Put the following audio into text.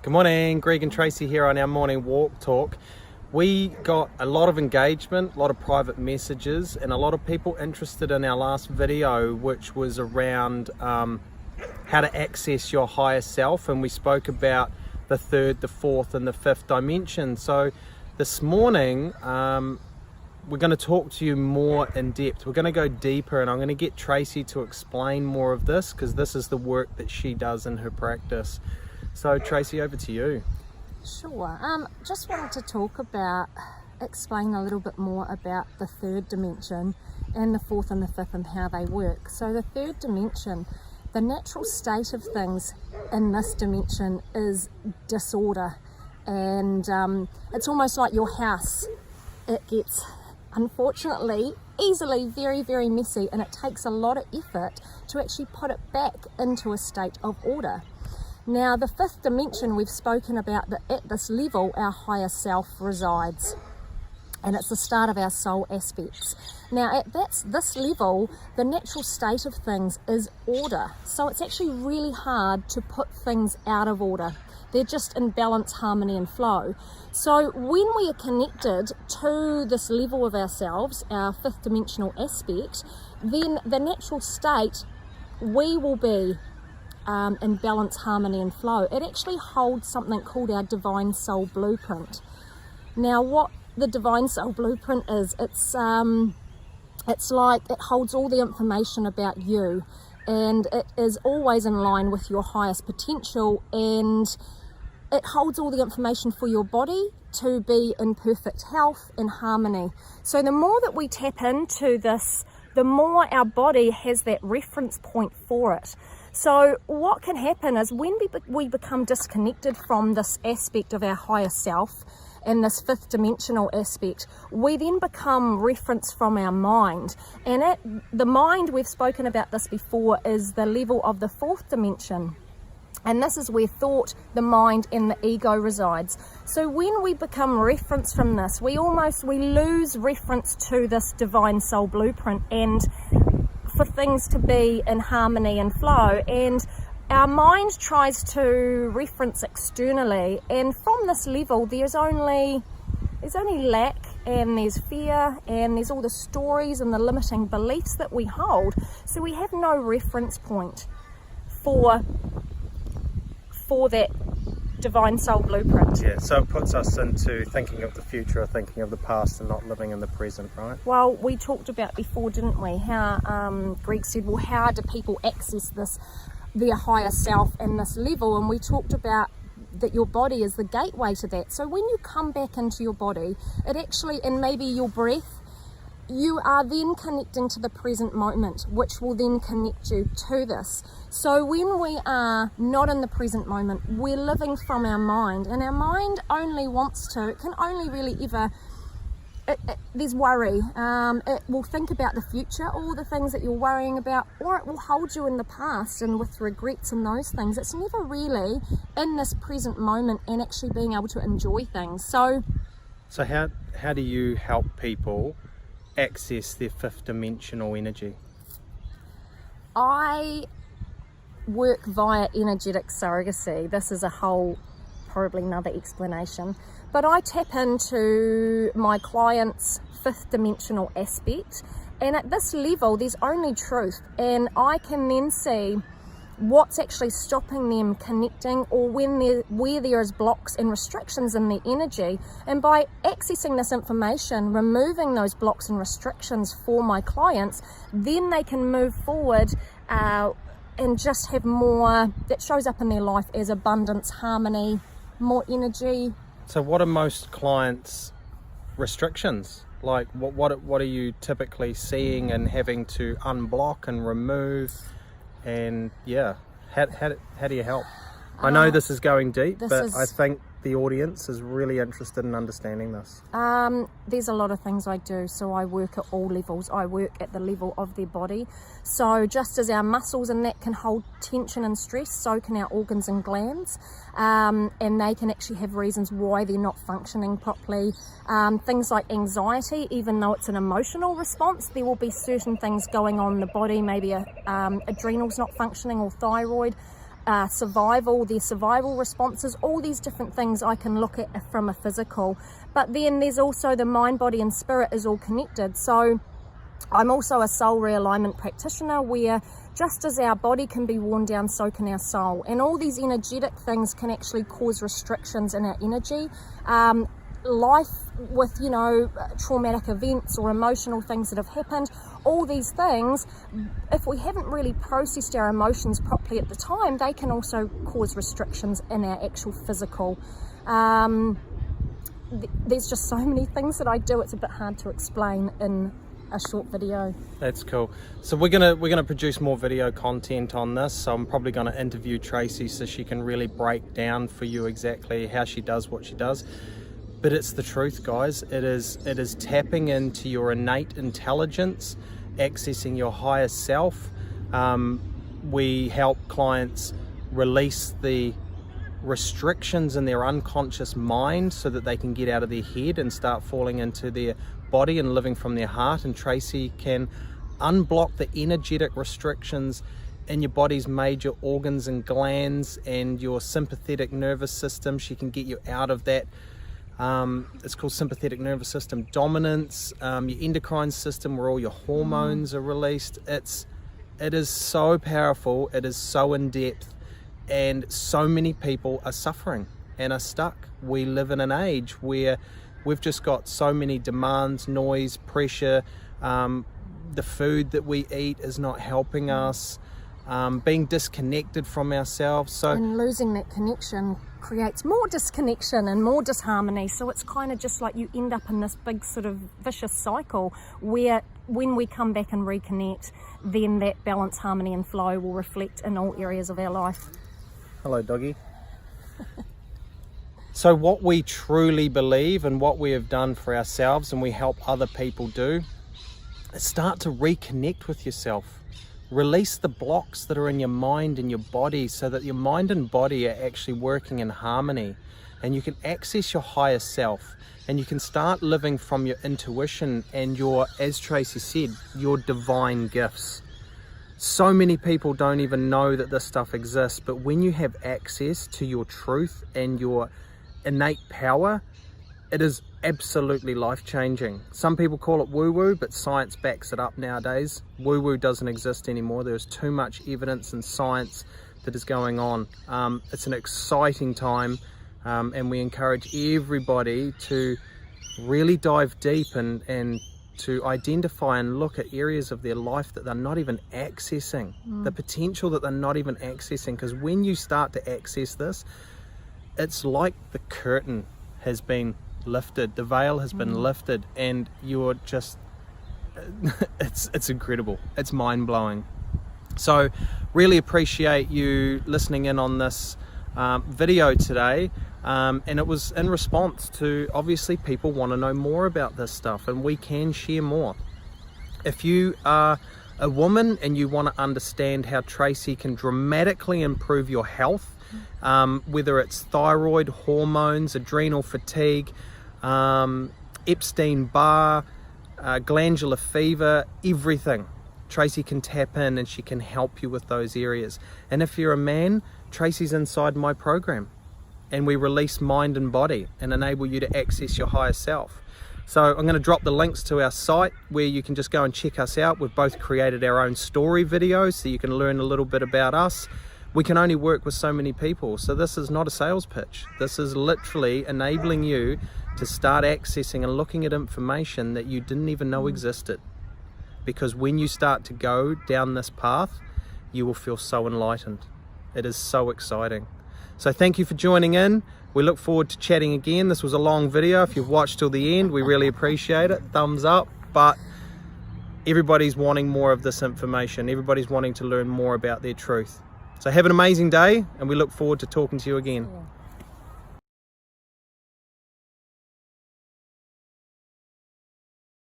Good morning, Greg and Tracy here on our morning walk talk. We got a lot of engagement, a lot of private messages, and a lot of people interested in our last video, which was around how to access your higher self, and we spoke about the third, the fourth, and the fifth dimension. So this morning, we're going to talk to you more in depth. We're going to go deeper, and I'm going to get Tracy to explain more of this because this is the work that she does in her practice. So Tracy, over to you. Sure. Just wanted to explain a little bit more about the third dimension and the fourth and the fifth and how they work. So the third dimension, the natural state of things in this dimension is disorder, and it's almost like your house. It gets, unfortunately, easily very, very messy, and it takes a lot of effort to actually put it back into a state of order. Now, the fifth dimension, we've spoken about that at this level, our higher self resides. And it's the start of our soul aspects. Now, at this level, the natural state of things is order. So it's actually really hard to put things out of order. They're just in balance, harmony, and flow. So when we are connected to this level of ourselves, our fifth dimensional aspect, then the natural state, we will be in balance, harmony, and flow. It actually holds something called our divine soul blueprint. Now, what the divine soul blueprint is, it's like it holds all the information about you, and it is always in line with your highest potential, and it holds all the information for your body to be in perfect health and harmony. So the more that we tap into this, the more our body has that reference point for it. So what can happen is when we become disconnected from this aspect of our higher self and this fifth dimensional aspect, we then become reference from our mind. And the mind, we've spoken about this before, is the level of the fourth dimension. And this is where thought, the mind, and the ego resides. So when we become reference from this, we lose reference to this divine soul blueprint and for things to be in harmony and flow. And our mind tries to reference externally, and from this level there's only lack, and there's fear, and there's all the stories and the limiting beliefs that we hold. So we have no reference point for that divine soul blueprint. Yeah, so it puts us into thinking of the future or thinking of the past and not living in the present, right? Well, we talked about before, didn't we, how Greg said, well, how do people access their higher self and this level? And we talked about that your body is the gateway to that. So when you come back into your body, it actually, and maybe your breath, you are then connecting to the present moment, which will then connect you to this. So when we are not in the present moment, we're living from our mind, and our mind only it can only really ever, there's worry. It will think about the future, all the things that you're worrying about, or it will hold you in the past and with regrets and those things. It's never really in this present moment and actually being able to enjoy things. So how do you help people access their fifth dimensional energy? I work via energetic surrogacy. This is a whole, probably another explanation, but I tap into my client's fifth dimensional aspect, and at this level there's only truth, and I can then see what's actually stopping them connecting, or where there is blocks and restrictions in their energy. And by accessing this information, removing those blocks and restrictions for my clients, then they can move forward and just have more that shows up in their life as abundance, harmony, more energy. So what are most clients' restrictions? Like what are you typically seeing and having to unblock and remove? And yeah, how do you help? I know this is going deep, but I think the audience is really interested in understanding this. There's a lot of things I do. So I work at all levels. I work at the level of their body. So just as our muscles and that can hold tension and stress, so can our organs and glands. And they can actually have reasons why they're not functioning properly. Things like anxiety, even though it's an emotional response, there will be certain things going on in the body, maybe adrenals not functioning or thyroid. survival, their survival responses, all these different things I can look at from a physical. But then there's also the mind, body and spirit is all connected. So I'm also a soul realignment practitioner, where just as our body can be worn down, so can our soul. And all these energetic things can actually cause restrictions in our energy. Life with, you know, traumatic events or emotional things that have happened, all these things, if we haven't really processed our emotions properly at the time, they can also cause restrictions in our actual physical. There's just so many things that I do, it's a bit hard to explain in a short video. That's cool. So we're gonna produce more video content on this. So I'm probably gonna interview Tracey so she can really break down for you exactly how she does what she does. But it's the truth, guys. It is tapping into your innate intelligence, accessing your higher self. We help clients release the restrictions in their unconscious mind so that they can get out of their head and start falling into their body and living from their heart. And Tracey can unblock the energetic restrictions in your body's major organs and glands and your sympathetic nervous system. She can get you out of that. It's called sympathetic nervous system dominance, your endocrine system where all your hormones are released. It is so powerful, it is so in depth, and so many people are suffering and are stuck. We live in an age where we've just got so many demands, noise, pressure. The food that we eat is not helping us. Being disconnected from ourselves. And losing that connection creates more disconnection and more disharmony. So it's kind of just like you end up in this big sort of vicious cycle where when we come back and reconnect, then that balance, harmony and flow will reflect in all areas of our life. Hello, doggy. So what we truly believe and what we have done for ourselves and we help other people do is start to reconnect with yourself. Release the blocks that are in your mind and your body so that your mind and body are actually working in harmony, and you can access your higher self and you can start living from your intuition and your, as Tracey said, your divine gifts. So many people don't even know that this stuff exists, but when you have access to your truth and your innate power, it is absolutely life-changing. Some people call it woo-woo, but science backs it up nowadays. Woo-woo doesn't exist anymore. There's too much evidence and science that is going on. It's an exciting time, and we encourage everybody to really dive deep and to identify and look at areas of their life that they're not even accessing, the potential that they're not even accessing. Because when you start to access this, it's like the curtain has been lifted, the veil has been lifted, and you're just it's incredible, it's mind-blowing. So really appreciate you listening in on this video today, and it was in response to obviously people want to know more about this stuff and we can share more. If you are a woman and you want to understand how Tracey can dramatically improve your health, whether it's thyroid, hormones, adrenal fatigue, Epstein-Barr, glandular fever, everything, Tracey can tap in and she can help you with those areas. And if you're a man, Tracey's inside my program and we release mind and body and enable you to access your higher self. So I'm going to drop the links to our site where you can just go and check us out. We've both created our own story videos so you can learn a little bit about us. We can only work with so many people, so this is not a sales pitch. This is literally enabling you to start accessing and looking at information that you didn't even know existed. Because when you start to go down this path, you will feel so enlightened. It is so exciting. So thank you for joining in. We look forward to chatting again. This was a long video. If you've watched till the end, we really appreciate it. Thumbs up. But everybody's wanting more of this information. Everybody's wanting to learn more about their truth. So have an amazing day, and we look forward to talking to you again. Yeah.